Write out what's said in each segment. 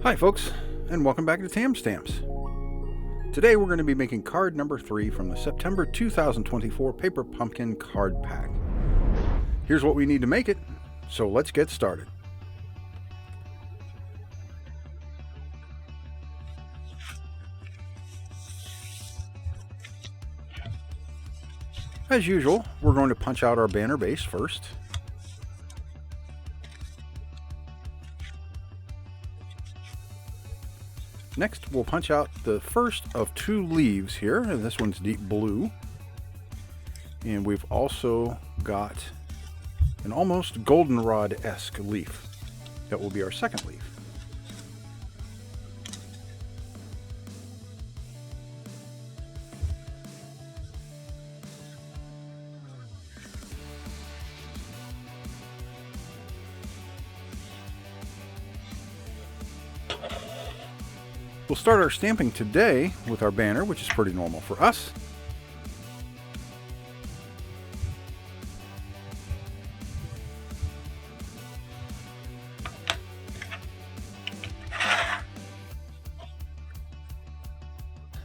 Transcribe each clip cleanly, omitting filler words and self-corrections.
Hi folks, and welcome back to Tam Stamps. Today we're going to be making card number 3 from the September 2024 Paper Pumpkin card pack. Here's what we need to make it, so let's get started. As usual, we're going to punch out our banner base first. Next, we'll punch out the first of 2 leaves here, and this one's deep blue. And we've also got an almost goldenrod-esque leaf. That will be our second leaf. We'll start our stamping today with our banner, which is pretty normal for us.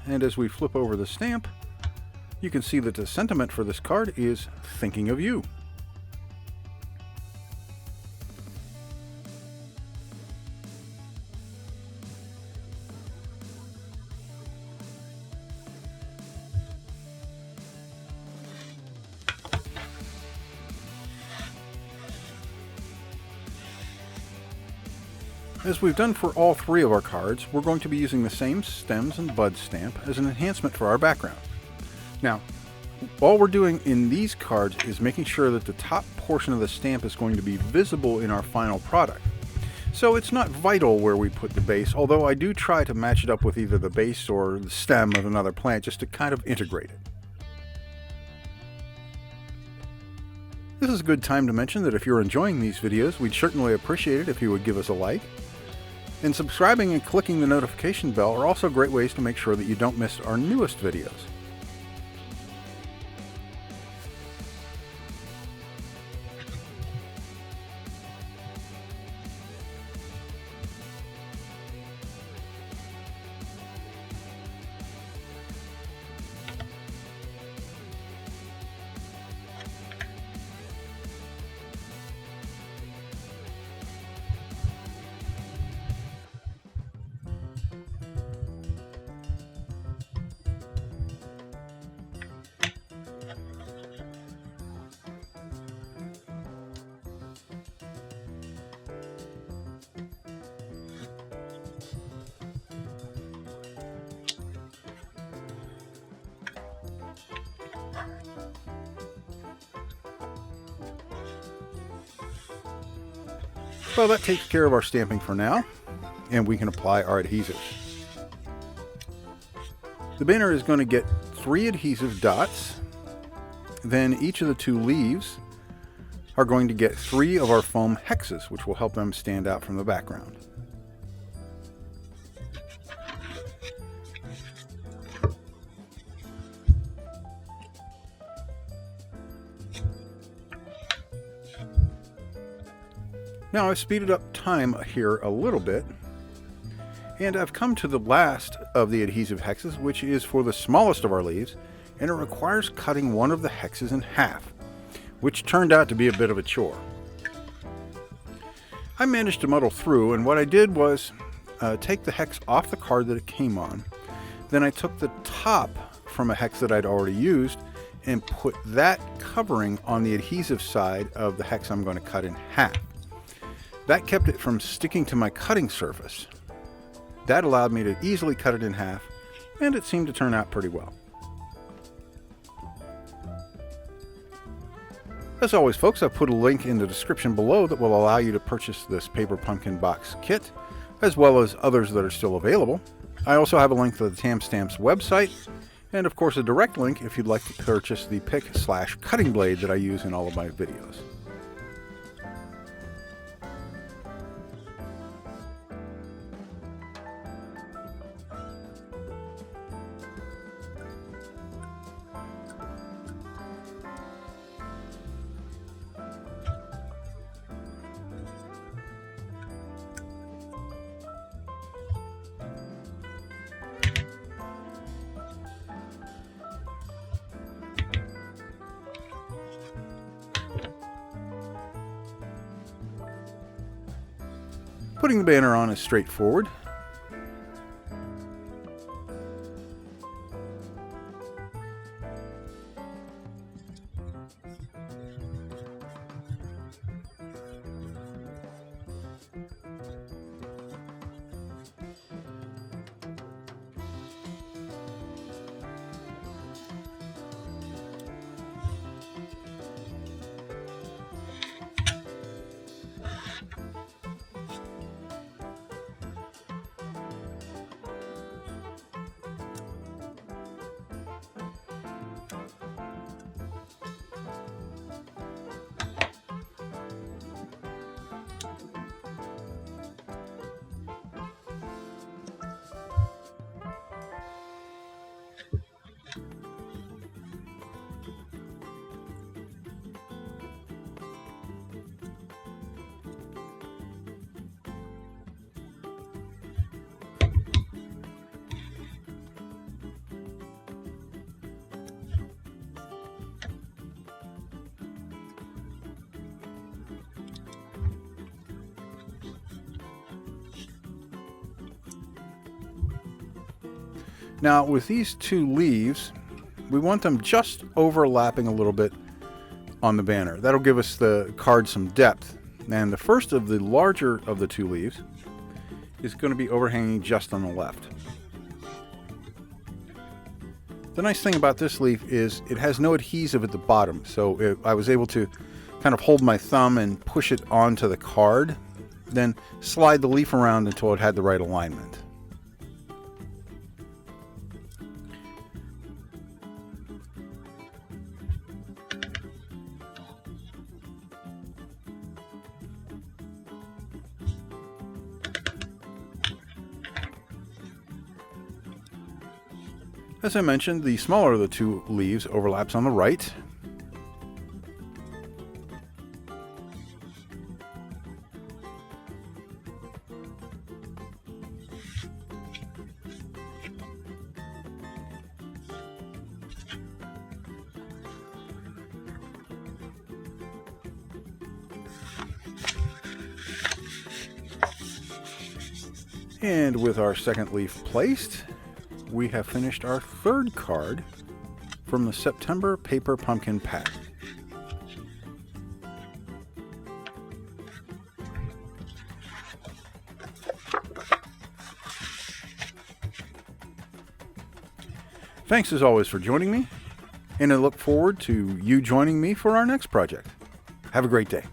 And as we flip over the stamp, you can see that the sentiment for this card is thinking of you. As we've done for all 3 of our cards, we're going to be using the same stems and buds stamp as an enhancement for our background. Now, all we're doing in these cards is making sure that the top portion of the stamp is going to be visible in our final product. So it's not vital where we put the base, although I do try to match it up with either the base or the stem of another plant just to kind of integrate it. This is a good time to mention that if you're enjoying these videos, we'd certainly appreciate it if you would give us a like. And subscribing and clicking the notification bell are also great ways to make sure that you don't miss our newest videos. Well, that takes care of our stamping for now, and we can apply our adhesive. The banner is going to get 3 adhesive dots, then each of the 2 leaves are going to get 3 of our foam hexes, which will help them stand out from the background. Now I've speeded up time here a little bit, and I've come to the last of the adhesive hexes, which is for the smallest of our leaves, and it requires cutting one of the hexes in half, which turned out to be a bit of a chore. I managed to muddle through, and what I did was take the hex off the card that it came on. Then I took the top from a hex that I'd already used and put that covering on the adhesive side of the hex I'm going to cut in half. That kept it from sticking to my cutting surface. That allowed me to easily cut it in half, and it seemed to turn out pretty well. As always, folks, I've put a link in the description below that will allow you to purchase this Paper Pumpkin Box kit, as well as others that are still available. I also have a link to the Tam Stamps website, and of course a direct link if you'd like to purchase the pick/cutting blade that I use in all of my videos. Putting the banner on is straightforward. Now with these two leaves, we want them just overlapping a little bit on the banner. That'll give us the card some depth. And the first of the larger of the two leaves is going to be overhanging just on the left. The nice thing about this leaf is it has no adhesive at the bottom, so I was able to kind of hold my thumb and push it onto the card, then slide the leaf around until it had the right alignment. As I mentioned, the smaller of the two leaves overlaps on the right. And with our second leaf placed, we have finished our third card from the September Paper Pumpkin Pack. Thanks as always for joining me, and I look forward to you joining me for our next project. Have a great day.